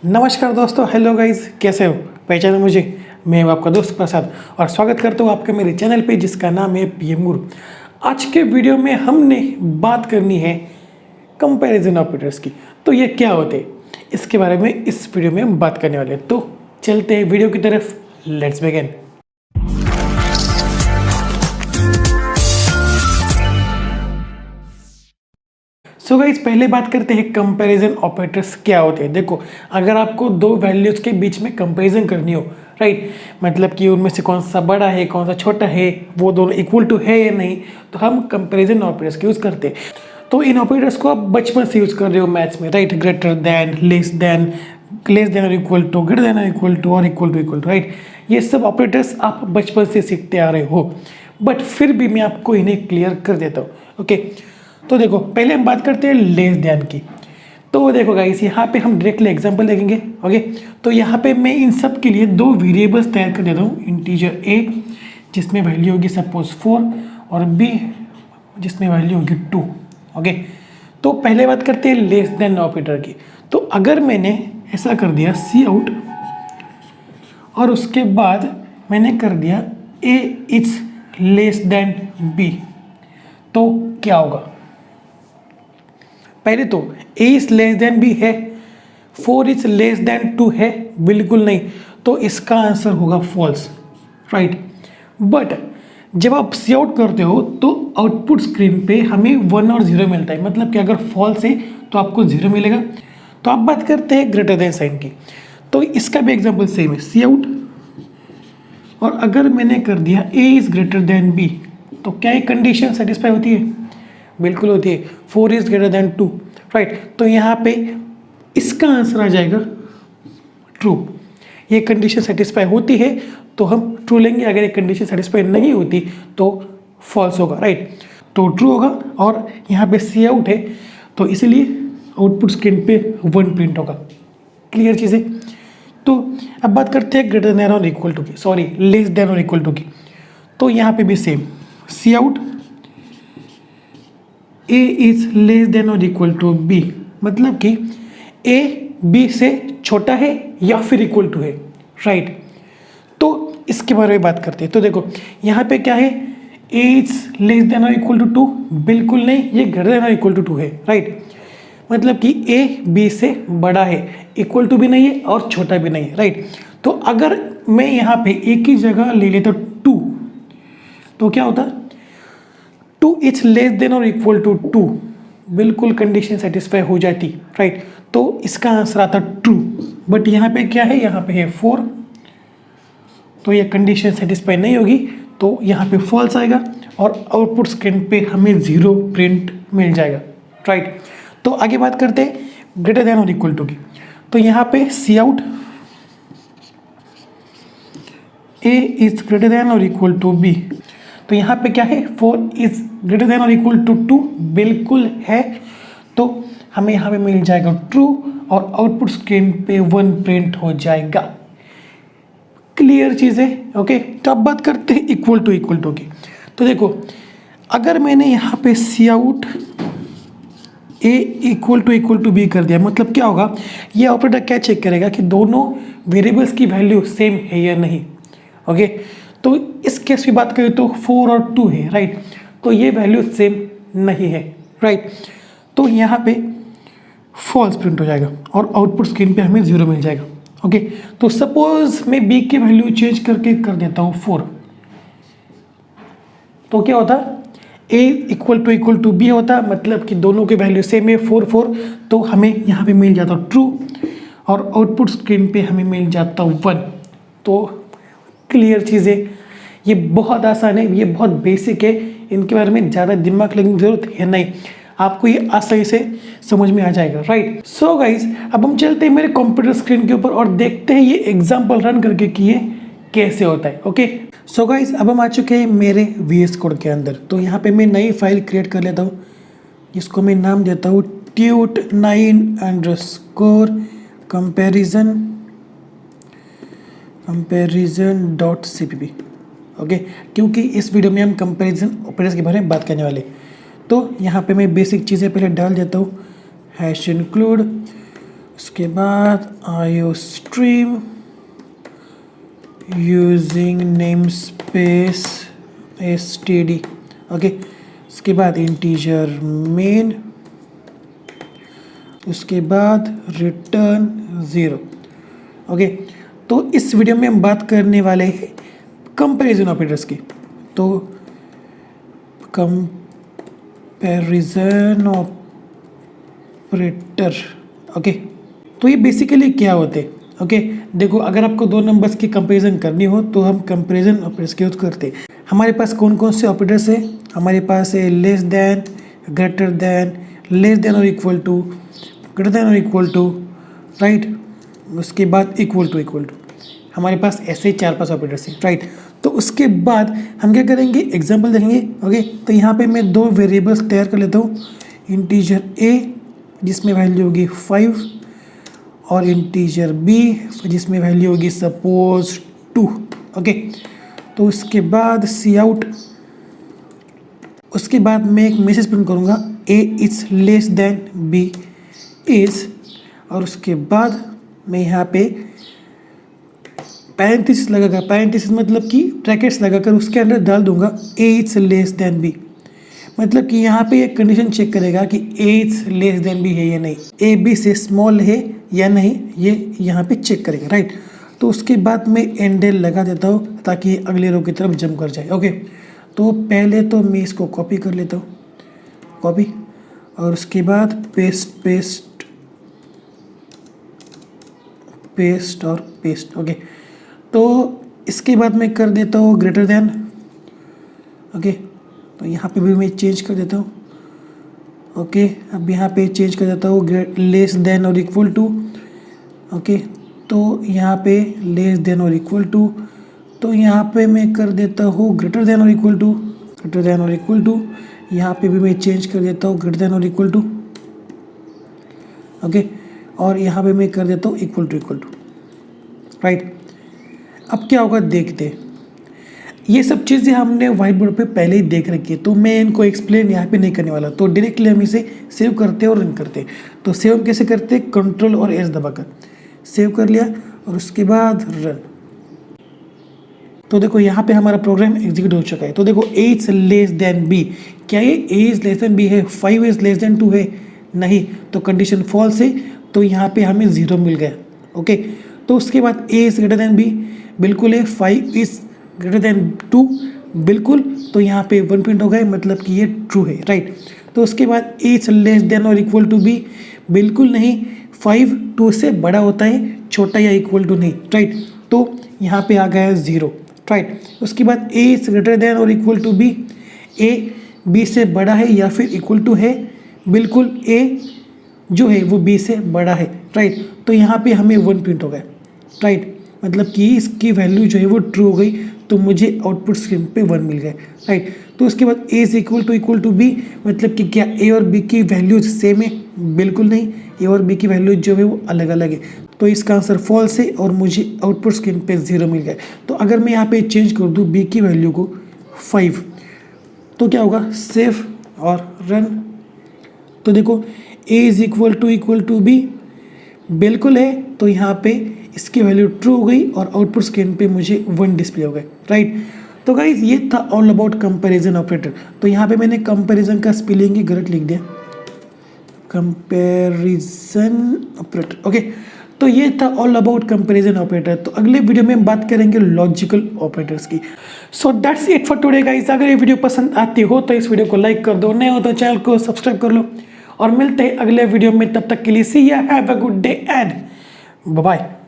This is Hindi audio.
नमस्कार दोस्तों, हेलो गाइस, कैसे हो? पहचानो मुझे, मैं हूं आपका दोस्त प्रसाद और स्वागत करता हूं आपके मेरे चैनल पे जिसका नाम है पीएम गुरु। आज के वीडियो में हमने बात करनी है कंपैरिजन ऑपरेटर्स की। तो ये क्या होते हैं, इसके बारे में इस वीडियो में हम बात करने वाले हैं। तो चलते हैं वीडियो की तरफ, लेट्स बिगिन। सो गाइस, पहले बात करते हैं कंपैरिजन ऑपरेटर्स क्या होते हैं। देखो, अगर आपको दो वैल्यूज के बीच में कंपैरिजन करनी हो, राइट, मतलब कि उनमें से कौन सा बड़ा है कौन सा छोटा है, वो दोनों इक्वल टू है या नहीं, तो हम कंपैरिजन ऑपरेटर्स यूज़ करते हैं। तो इन ऑपरेटर्स को आप बचपन से यूज़ कर रहे हो मैथ्स में, right, greater than, less than और इक्वल टू, ग्रेटर देन और इक्वल टू, और इक्वल टू, राइट। ये सब ऑपरेटर्स आप बचपन से सीखते आ रहे हो, बट फिर भी मैं आपको इन्हें क्लियर कर देता हूँ। ओके, तो देखो, पहले हम बात करते हैं लेस देन की। तो देखो गाइस, यहाँ पे हम डायरेक्टली एग्जांपल देखेंगे। ओके, तो यहाँ पे मैं इन सब के लिए दो वेरिएबल्स तैयार कर देता हूँ। इंटीजर ए जिसमें वैल्यू होगी सपोज 4 और बी जिसमें वैल्यू होगी 2। ओके, तो पहले बात करते हैं लेस देन ऑपरेटर की। तो अगर मैंने ऐसा कर दिया सी आउट और उसके बाद मैंने कर दिया a is less than b, तो क्या होगा? पहले तो a is less than b है, 4 इज लेस देन 2 है, बिल्कुल नहीं, तो इसका आंसर होगा फॉल्स, राइट। बट जब आप सी आउट करते हो तो आउटपुट स्क्रीन पे हमें 1 और 0 मिलता है, मतलब कि अगर फॉल्स है तो आपको 0 मिलेगा। तो आप बात करते हैं ग्रेटर देन साइन की, तो इसका भी एग्जाम्पल सेम है, सी आउट और अगर मैंने कर दिया a is greater then b, तो क्या ये कंडीशन सेटिस्फाई होती है? बिल्कुल होती है। 4 इज ग्रेटर देन 2, राइट। तो यहाँ पे इसका आंसर आ जाएगा ट्रू। ये कंडीशन सेटिस्फाई होती है तो हम ट्रू लेंगे, अगर ये कंडीशन सेटिस्फाई नहीं होती तो फॉल्स होगा, राइट। तो ट्रू होगा और यहाँ पे सी आउट है तो इसलिए आउटपुट स्क्रीन पे 1 प्रिंट होगा। क्लियर चीज़ है। तो अब बात करते हैं ग्रेटर देन और इक्वल टू की, सॉरी, लेस देन और इक्वल टू की। तो यहाँ पे भी same, see out a is less than और इक्वल टू b, मतलब कि a b से छोटा है या फिर इक्वल टू है, राइट। तो इसके बारे में बात करते हैं। तो देखो यहाँ पे क्या है, a इज लेस देन और इक्वल टू 2, बिल्कुल नहीं, ये ग्रेटर देन और इक्वल टू 2 है, राइट। मतलब कि a b से बड़ा है, इक्वल टू भी नहीं है और छोटा भी नहीं है, राइट। तो अगर मैं यहाँ पे एक ही जगह ले लेता 2, तो क्या होता, 2 इज लेस देन और इक्वल टू 2, बिल्कुल कंडीशन सेटिस्फाई हो जाती, राइट। तो इसका आंसर आता ट्रू। बट यहाँ पे क्या है, यहाँ पे है 4, तो ये कंडीशन सेटिस्फाई नहीं होगी, तो यहाँ पे फॉल्स आएगा और आउटपुट स्क्रीन पे हमें 0 प्रिंट मिल जाएगा, राइट। तो आगे बात करते हैं ग्रेटर देन और इक्वल टू की। तो यहाँ पे C out A is greater than और इक्वल टू बी, तो यहाँ पे क्या है, 4 इज ग्रेटर देन और इक्वल टू 2, बिल्कुल है, तो हमें यहाँ पे मिल जाएगा ट्रू और आउटपुट स्क्रीन पे 1 प्रिंट हो जाएगा। क्लियर चीज़ है। ओके, तो अब बात करते हैं इक्वल टू की। तो देखो, अगर मैंने यहाँ पे C out A equal to B कर दिया, मतलब क्या होगा, ये ऑपरेटर क्या चेक करेगा कि दोनों वेरिएबल्स की वैल्यू सेम है या नहीं। ओके, तो इस केस की बात करें तो 4 और 2 है, राइट, तो ये वैल्यू सेम नहीं है, राइट। तो यहाँ पे फॉल्स प्रिंट हो जाएगा और आउटपुट स्क्रीन पे हमें 0 मिल जाएगा। ओके, तो सपोज मैं b की वैल्यू चेंज करके कर देता हूँ 4, तो क्या होता, a इक्वल टू b होता, मतलब कि दोनों की वैल्यू सेम है 4 4, तो हमें यहाँ पे मिल जाता ट्रू और आउटपुट स्क्रीन पे हमें मिल जाता 1। तो क्लियर चीज़ है, ये बहुत आसान है, ये बहुत बेसिक है, इनके बारे में ज़्यादा दिमाग लगने की ज़रूरत है नहीं, आपको ये आसानी से समझ में आ जाएगा, राइट। सो गाइज, अब हम चलते हैं मेरे कंप्यूटर स्क्रीन के ऊपर और देखते हैं ये एग्जांपल रन करके कि ये कैसे होता है। ओके, सो गाइज, अब हम आ चुके हैं मेरे VS कोड के अंदर। तो यहाँ पे मैं नई फाइल क्रिएट कर लेता हूँ, जिसको मैं नाम देता हूँ tut9_comparison.cpp। ओके, क्योंकि इस वीडियो में हम कंपैरिजन ऑपरेटर्स के बारे में बात करने वाले। तो यहाँ पे मैं बेसिक चीज़ें पहले डाल देता हूँ, हैश इंक्लूड उसके बाद IO stream using name space std। Okay, उसके बाद इंटीजर मेन, उसके बाद रिटर्न 0। ओके, तो इस वीडियो में हम बात करने वाले हैं कंपैरिजन ऑपरेटर्स की। तो कंपैरिजन ऑपरेटर, ओके, तो ये बेसिकली क्या होते हैं? ओके, देखो, अगर आपको दो नंबर्स की कंपैरिजन करनी हो तो हम कंपैरिजन ऑपरेटर्स के यूज करते हैं। हमारे पास कौन कौन से ऑपरेटर्स है? हमारे पास है less than, greater than, less than और इक्वल टू, ग्रेटर देन और इक्वल टू, राइट, उसके बाद इक्वल टू। हमारे पास ऐसे 4-5 ऑपरेटर्स हैं, राइट। तो उसके बाद हम क्या करेंगे, एग्जांपल देखेंगे। ओके, तो यहाँ पे मैं 2 वेरिएबल्स तैयार कर लेता हूँ, इंटीजर a जिसमें वैल्यू होगी 5 और इंटीजर b जिसमें वैल्यू होगी सपोज 2। ओके, तो उसके बाद सी आउट, उसके बाद मैं एक मैसेज प्रिंट करूँगा a is less then b is, और उसके बाद मैं यहाँ पे पैरेंथेसिस लगाकर, पैरेंथेसिस मतलब कि ब्रैकेट्स लगाकर उसके अंदर डाल दूंगा a is less then b, मतलब कि यहाँ पे एक कंडीशन चेक करेगा कि a is less then b है या नहीं, a b से स्मॉल है या नहीं, ये यहाँ पे चेक करेगा, राइट। तो उसके बाद मैं एंडल लगा देता हूँ ताकि अगले रो की तरफ जंप कर जाए। ओके, तो पहले तो मैं इसको कॉपी कर लेता हूँ, कॉपी, और उसके बाद पेस्ट और पेस्ट। ओके, तो इसके बाद मैं कर देता हूँ ग्रेटर देन। ओके, तो यहाँ पे भी मैं चेंज कर देता हूँ। ओके, अब यहाँ पे चेंज कर देता हूँ लेस देन और इक्वल टू। ओके, तो यहाँ पे लेस देन और इक्वल टू, तो यहाँ पे मैं कर देता हूँ ग्रेटर देन और इक्वल टू, ग्रेटर देन और इक्वल टू। यहाँ पे भी मैं चेंज कर देता हूँ ग्रेटर देन और इक्वल टू। ओके, और यहाँ पे मैं कर देता हूँ इक्वल टू, राइट। अब क्या होगा देखते हैं। ये सब चीज़ें हमने व्हाइट बोर्ड पे पहले ही देख रखी है, तो मैं इनको एक्सप्लेन यहाँ पे नहीं करने वाला। तो डायरेक्टली हम इसे सेव करते हैं और रन करते हैं। तो सेव हम कैसे करते हैं, कंट्रोल और एस दबाकर सेव कर लिया और उसके बाद रन। तो देखो यहाँ पे हमारा प्रोग्राम एग्जीक्यूट हो चुका है। तो देखो a is less then b, क्या ये a is less then b है? 5 इज लेस देन 2 है? नहीं, तो कंडीशन फॉल्स है, तो यहाँ पे हमें 0 मिल गया। ओके, तो उसके बाद a is greater then b, बिल्कुल है। 5 इज ग्रेटर देन 2, बिल्कुल, तो यहाँ पे 1 प्रिंट हो गए, मतलब कि ये ट्रू है, राइट। तो उसके बाद a इज लेस देन और इक्वल टू b, बिल्कुल नहीं, 5 2 से बड़ा होता है, छोटा या इक्वल टू नहीं, राइट। तो यहाँ पे आ गया है 0, राइट। उसके बाद a इज ग्रेटर देन और equal to b, a b से बड़ा है या फिर इक्वल टू है? बिल्कुल, a जो है वो b से बड़ा है, राइट। तो यहाँ पे हमें 1 प्रिंट हो गया, राइट, मतलब कि इसकी वैल्यू जो है वो ट्रू हो गई, तो मुझे आउटपुट स्क्रीन पे 1 मिल गया, राइट। तो उसके बाद a is equal to b, मतलब कि क्या a और b की वैल्यूज सेम है? बिल्कुल नहीं, a और b की वैल्यूज जो है वो अलग अलग है, तो इसका आंसर फॉल्स है और मुझे आउटपुट स्क्रीन पे 0 मिल गया। तो अगर मैं यहाँ पे चेंज कर दूँ b की वैल्यू को 5, तो क्या होगा, सेव और रन। तो देखो a is equal to b, बिल्कुल है, तो यहाँ पे इसकी वैल्यू ट्रू हो गई और आउटपुट स्क्रीन पे मुझे 1 डिस्प्ले हो गए, राइट। तो गाइज ये था ऑल अबाउट कंपैरिजन ऑपरेटर। तो यहाँ पे मैंने कंपैरिजन का स्पेलिंग ही गलत लिख दिया, कंपैरिजन ऑपरेटर। ओके, तो ये था ऑल अबाउट कंपैरिजन ऑपरेटर। तो अगले वीडियो में हम बात करेंगे लॉजिकल ऑपरेटर्स की। So that's it for today guys. अगर ये वीडियो पसंद आती हो तो इस वीडियो को लाइक कर दो, नए हो तो चैनल को सब्सक्राइब कर लो, और मिलते हैं अगले वीडियो में। तब तक के लिए see ya, have a good day and bye bye.